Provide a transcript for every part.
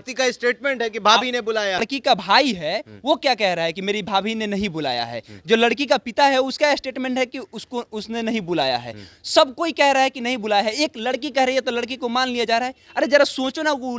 आरती का स्टेटमेंट है कि भाभी ने बुलाया। लड़की का भाई है वो क्या कह रहा है कि मेरी भाभी ने नहीं बुलाया है। जो लड़की का पिता है उसका स्टेटमेंट है कि उसने नहीं बुलाया है। सब कोई कह रहा है कि नहीं बुलाया है। एक लड़की कह रही है तो लड़की को मान लिया जा रहा है। अरे जरा सोचो ना, वो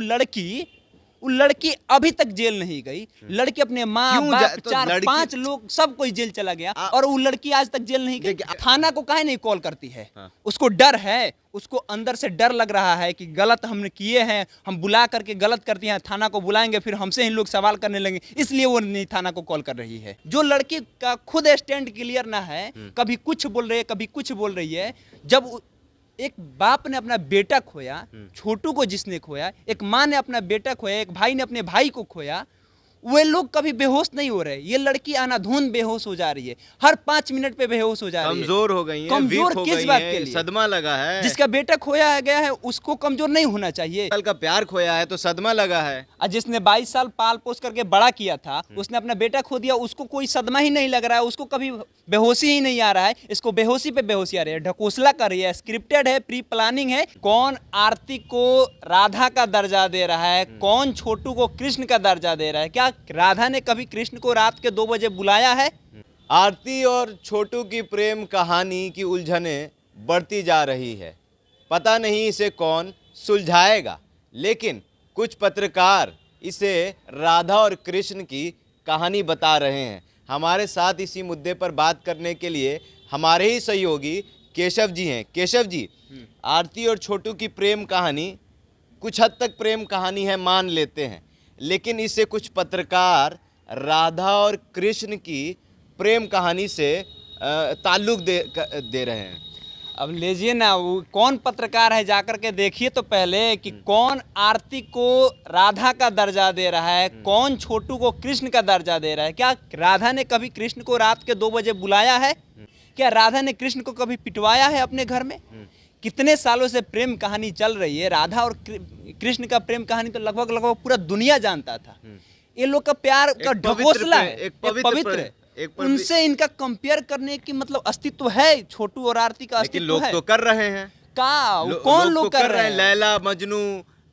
लड़की अभी तक जेल नहीं गई। लड़की अपने माँ बाप तो 4-5 लोग सब कोई जेल चला गया और वो लड़की आज तक जेल नहीं गई। थाना को काहे नहीं कॉल करती है? उसको डर है, उसको अंदर से डर लग रहा है कि गलत हमने किए हैं, हम बुला करके गलत करते हैं, थाना को बुलाएंगे फिर हमसे ही लोग सवाल करने लगेंगे, इसलिए वो नहीं थाना को कॉल कर रही है। जो लड़की का खुद स्टैंड क्लियर ना है, कभी कुछ बोल रही है कभी कुछ बोल रही है। जब एक बाप ने अपना बेटा खोया, छोटू को जिसने खोया, एक माँ ने अपना बेटा खोया, एक भाई ने अपने भाई को खोया, वे लोग कभी बेहोश नहीं हो रहे। ये लड़की अनाधून बेहोश हो जा रही है, हर 5 मिनट पे बेहोश हो जा रही है। कमजोर हो गई है, कमजोर किस बात के लिए? सदमा लगा है। जिसका बेटा खोया गया है उसको कमजोर नहीं होना चाहिए। कल का प्यार खोया है तो सदमा लगा है। और जिसने 22 साल पाल पोस करके बड़ा किया था, उसने अपना बेटा खो दिया, उसको कोई सदमा ही नहीं लग रहा है, उसको कभी बेहोशी ही नहीं आ रहा है। इसको बेहोशी पे बेहोशी आ रही है, ढकोसला कर रही है, स्क्रिप्टेड है, प्री प्लानिंग है। कौन आरती को राधा का दर्जा दे रहा है, कौन छोटू को कृष्ण का दर्जा दे रहा है? क्या राधा ने कभी कृष्ण को रात के 2 बजे बुलाया है? आरती और छोटू की प्रेम कहानी की उलझनें बढ़ती जा रही है। पता नहीं इसे कौन सुलझाएगा, लेकिन कुछ पत्रकार इसे राधा और कृष्ण की कहानी बता रहे हैं। हमारे साथ इसी मुद्दे पर बात करने के लिए हमारे ही सहयोगी केशव जी हैं। केशव जी, आरती और छोटू की प्रेम कहानी कुछ हद तक प्रेम कहानी है, मान लेते हैं, लेकिन इसे कुछ पत्रकार राधा और कृष्ण की प्रेम कहानी से ताल्लुक दे रहे हैं। अब लीजिए ना, वो कौन पत्रकार है जाकर के देखिए तो पहले कि कौन आरती को राधा का दर्जा दे रहा है, कौन छोटू को कृष्ण का दर्जा दे रहा है। क्या राधा ने कभी कृष्ण को रात के 2 बजे बुलाया है? क्या राधा ने कृष्ण को कभी पिटवाया है अपने घर में? कितने सालों से प्रेम कहानी चल रही है। राधा और कृष्ण का प्रेम कहानी तो लगभग पूरा दुनिया जानता था। ये लोग का प्यार का ढकोसला है, एक पवित्र है। उनसे इनका कंपेयर करने की मतलब अस्तित्व है? छोटू और आरती का अस्तित्व लोग है? तो कर रहे हैं। कौन लोग कर रहे हैं? लैला मजनू,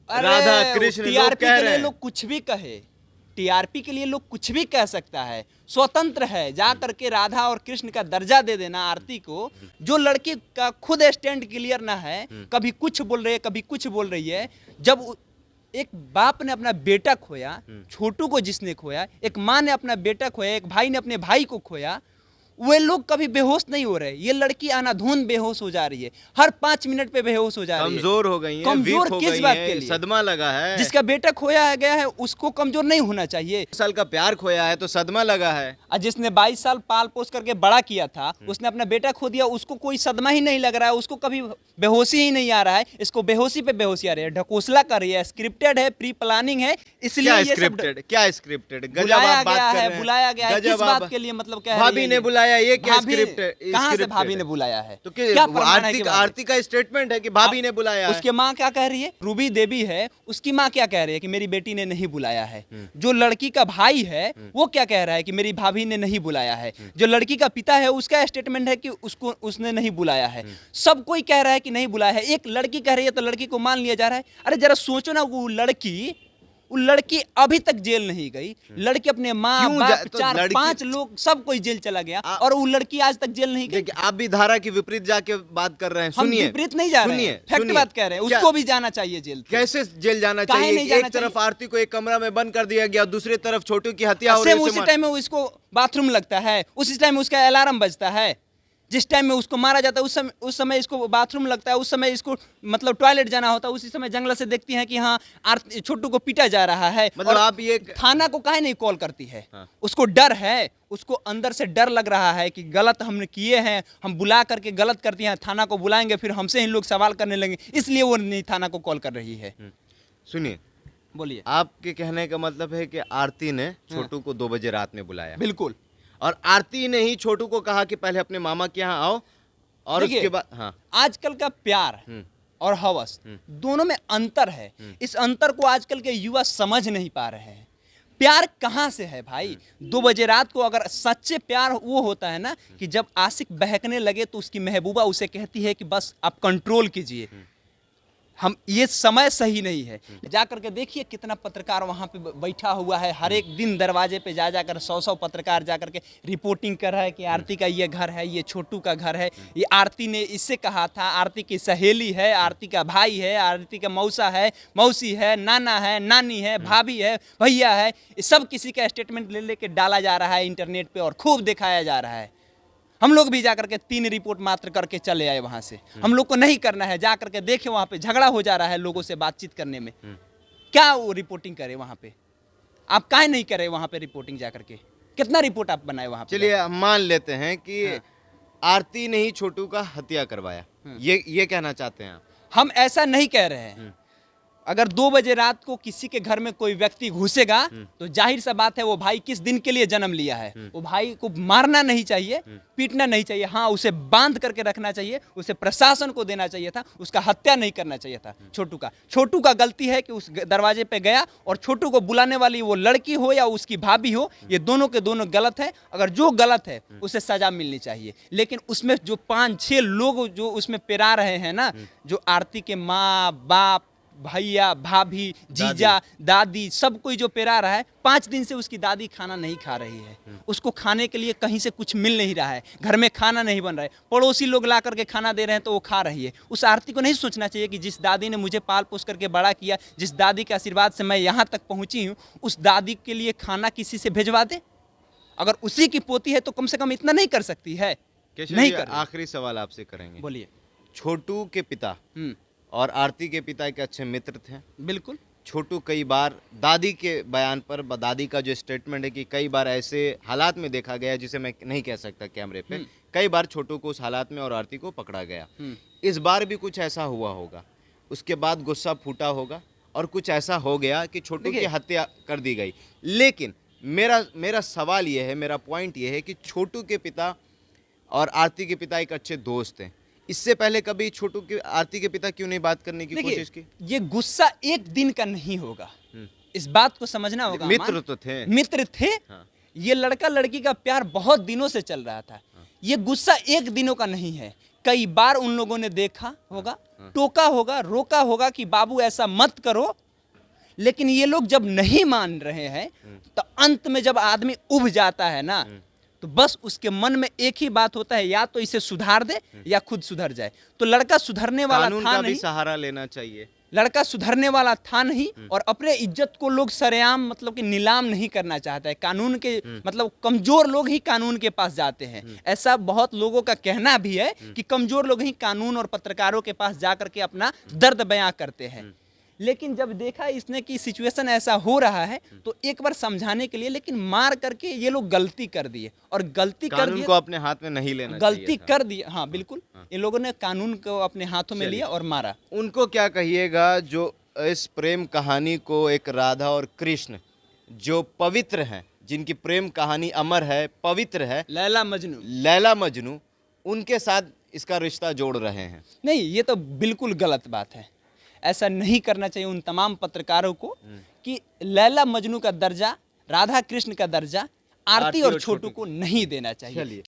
राधा कृष्ण, टीआरपी के लिए लोग कुछ भी कहे, टीआरपी के लिए लोग कुछ भी कह सकता है, स्वतंत्र है। जा करके राधा और कृष्ण का दर्जा दे देना आरती को। जो लड़की का खुद स्टैंड क्लियर ना है, कभी कुछ बोल रही है कभी कुछ बोल रही है। जब एक बाप ने अपना बेटा खोया, छोटू को जिसने खोया, एक माँ ने अपना बेटा खोया, एक भाई ने अपने भाई को खोया, वे लोग कभी बेहोश नहीं हो रहे। ये लड़की अनाधून बेहोश हो जा रही है, हर 5 मिनट पे बेहोश हो जा रही है। कमजोर हो गई है, कमजोर किस बात के लिए? सदमा लगा है। जिसका बेटा खोया गया है उसको कमजोर नहीं होना चाहिए। साल का प्यार खोया है तो सदमा लगा है। और जिसने 22 साल पाल पोस करके बड़ा किया था, उसने अपना बेटा खो दिया, उसको कोई सदमा ही नहीं लग रहा है, उसको कभी बेहोशी ही नहीं आ रहा है। इसको बेहोशी पे बेहोशी आ रही है, ढकोसला कर रही है, स्क्रिप्टेड है, प्री प्लानिंग है, इसलिए ये स्क्रिप्टेड क्या स्क्रिप्टेड बुलाया गया है। बुलाया गया है किस बात के लिए? मतलब क्या भाभी ने बुलाया, ये क्या स्क्रिप्ट है? कहां से भाभी ने बुलाया है? तो क्या आरती का स्टेटमेंट है कि भाभी ने बुलाया है। उसके माँ क्या कह रही है? रूबी देवी है, उसकी माँ क्या कह रही है कि मेरी बेटी ने नहीं बुलाया है। जो लड़की का भाई है वो क्या कह रहा है कि मेरी भाभी ने नहीं बुलाया है। जो लड़की का पिता है उसका स्टेटमेंट है कि उसने नहीं बुलाया है। सब कोई कह रहा है कि नहीं बुलाया है। एक लड़की कह रही है तो लड़की को मान लिया जा रहा है। अरे जरा सोचो ना, वो लड़की अभी तक जेल नहीं गई। लड़की अपने माँ बाप 4-5 लोग सब कोई जेल चला गया और वो लड़की आज तक जेल नहीं गई। आप भी धारा की विपरीत जाके बात कर रहे हैं। हम विपरीत नहीं जा रहे हैं, फैक्ट बात कह रहे हैं। उसको भी जाना चाहिए जेल। कैसे जेल जाना चाहिए? एक तरफ आरती को एक कमरा में बंद कर दिया गया, दूसरी तरफ छोटू की हत्या हो रही है। उसी टाइम में उसको बाथरूम लगता है, उसी टाइम में उसका अलार्म बजता है। जिस टाइम में उसको मारा जाता है उस समय इसको बाथरूम लगता है, उस समय इसको मतलब टॉयलेट जाना होता है। उसी समय जंगल से देखती हैं कि हाँ छोटू को पीटा जा रहा है। मतलब आप ये थाना को काहे नहीं कॉल करती है? उसको डर है, उसको अंदर से डर लग रहा है कि गलत हमने किए हैं, हम बुला करके गलत करती हैं, थाना को बुलाएंगे फिर हमसे ही लोग सवाल करने लगेंगे, इसलिए वो नहीं थाना को कॉल कर रही है। सुनिए, बोलिए। आपके कहने का मतलब है कि आरती ने छोटू को 2 बजे रात में बुलाया? बिल्कुल। और आरती ने ही छोटू को कहा कि पहले अपने मामा के यहाँ आओ और उसके बाद। आजकल का प्यार और हवस दोनों में अंतर है। इस अंतर को आजकल के युवा समझ नहीं पा रहे हैं। प्यार कहाँ से है भाई? 2 बजे रात को अगर सच्चे प्यार वो होता है ना कि जब आशिक बहकने लगे तो उसकी महबूबा उसे कहती है कि बस आप कंट्रोल कीजिए। हम ये समय सही नहीं है। जा करके देखिए कितना पत्रकार वहाँ पे बैठा हुआ है, हर एक दिन दरवाजे पे जा जाकर 100 पत्रकार जा करके रिपोर्टिंग कर रहा है कि आरती का ये घर है, ये छोटू का घर है, ये आरती ने इससे कहा था, आरती की सहेली है, आरती का भाई है, आरती का मौसा है, मौसी है, नाना है, नानी है, भाभी है, भैया है, ये सब किसी का स्टेटमेंट ले लेके डाला जा रहा है इंटरनेट पे और खूब दिखाया जा रहा है। हम लोग भी जाकर के 3 रिपोर्ट मात्र करके चले आए वहां से। हम लोग को नहीं करना है, जाकर के देखे वहां पे झगड़ा हो जा रहा है लोगों से बातचीत करने में। क्या वो रिपोर्टिंग करे वहां पे? आप काहे नहीं करे वहां पे रिपोर्टिंग जाकर के? कितना रिपोर्ट आप बनाए वहां पे? चलिए हम मान लेते हैं कि आरती ने ही छोटू का हत्या करवाया, ये कहना चाहते हैं आप? हम ऐसा नहीं कह रहे हैं। अगर 2 बजे रात को किसी के घर में कोई व्यक्ति घुसेगा तो जाहिर सा बात है वो भाई किस दिन के लिए जन्म लिया है। वो भाई को मारना नहीं चाहिए, पीटना नहीं चाहिए, हाँ उसे बांध करके रखना चाहिए, उसे प्रशासन को देना चाहिए था, उसका हत्या नहीं करना चाहिए था। छोटू का गलती है कि उस दरवाजे पे गया, और छोटू को बुलाने वाली वो लड़की हो या उसकी भाभी हो, ये दोनों के दोनों गलत है। अगर जो गलत है उसे सजा मिलनी चाहिए। लेकिन उसमें जो 5-6 लोग जो उसमें पेरा रहे हैं ना, जो आरती के माँ बाप, भैया, भाभी, जीजा, दादी, सब कोई जो पेरा रहा है, 5 दिन से उसकी दादी खाना नहीं खा रही है। उसको खाने के लिए कहीं से कुछ मिल नहीं रहा है, घर में खाना नहीं बन रहा है, पड़ोसी लोग ला करके खाना दे रहे हैं तो वो खा रही है। उस आरती को नहीं सोचना चाहिए कि जिस दादी ने मुझे पाल पोस करके बड़ा किया, जिस दादी के आशीर्वाद से मैं यहाँ तक पहुँची हूँ, उस दादी के लिए खाना किसी से भिजवा दे? अगर उसी की पोती है तो कम से कम इतना नहीं कर सकती है? नहीं कर। आखिरी सवाल आपसे करेंगे, बोलिए। छोटू के पिता और आरती के पिता एक अच्छे मित्र थे। बिल्कुल। छोटू कई बार दादी के बयान पर, दादी का जो स्टेटमेंट है कि कई बार ऐसे हालात में देखा गया जिसे मैं नहीं कह सकता कैमरे पे, कई बार छोटू को उस हालात में और आरती को पकड़ा गया। इस बार भी कुछ ऐसा हुआ होगा, उसके बाद गुस्सा फूटा होगा और कुछ ऐसा हो गया कि छोटू की हत्या कर दी गई। लेकिन मेरा सवाल ये है, मेरा पॉइंट ये है कि छोटू के पिता और आरती के पिता एक अच्छे दोस्त हैं। इससे पहले कभी छोटू के, आरती के पिता क्यों नहीं बात करने की कोशिश की? ये गुस्सा एक दिन का नहीं होगा, इस बात को समझना होगा। मित्र तो थे, मित्र थे। हाँ। ये लड़का लड़की का प्यार बहुत दिनों से चल रहा था। ये गुस्सा एक दिनों का नहीं है। कई बार उन लोगों ने देखा होगा, टोका होगा, रोका होगा कि बाबू ऐसा मत करो, लेकिन ये लोग जब नहीं मान रहे हैं तो अंत में जब आदमी उब जाता है ना, तो बस उसके मन में एक ही बात होता है, या तो इसे सुधार दे या खुद सुधर जाए। तो लड़का सुधरने वाला कानून था का नहीं, भी सहारा लेना चाहिए। लड़का सुधरने वाला था नहीं, और अपने इज्जत को लोग सरेआम मतलब कि नीलाम नहीं करना चाहता है। कानून के मतलब कमजोर लोग ही कानून के पास जाते हैं। ऐसा बहुत लोगों का कहना भी है कि कमजोर लोग ही कानून और पत्रकारों के पास जाकर के अपना दर्द बयां करते हैं। लेकिन जब देखा इसने कि सिचुएशन ऐसा हो रहा है, तो एक बार समझाने के लिए, लेकिन मार करके ये लोग गलती कर दिए, और गलती कर दिए को अपने हाथ में नहीं लेना, गलती कर दी। हाँ बिल्कुल, इन लोगों ने कानून को अपने हाथों में लिया और मारा। उनको क्या कहिएगा जो इस प्रेम कहानी को, एक राधा और कृष्ण जो पवित्र हैं, जिनकी प्रेम कहानी अमर है, पवित्र है, लैला मजनू, उनके साथ इसका रिश्ता जोड़ रहे हैं? नहीं, ये तो बिल्कुल गलत बात है। ऐसा नहीं करना चाहिए उन तमाम पत्रकारों को कि लैला मजनू का दर्जा, राधा कृष्ण का दर्जा आरती और छोटू को नहीं देना चाहिए।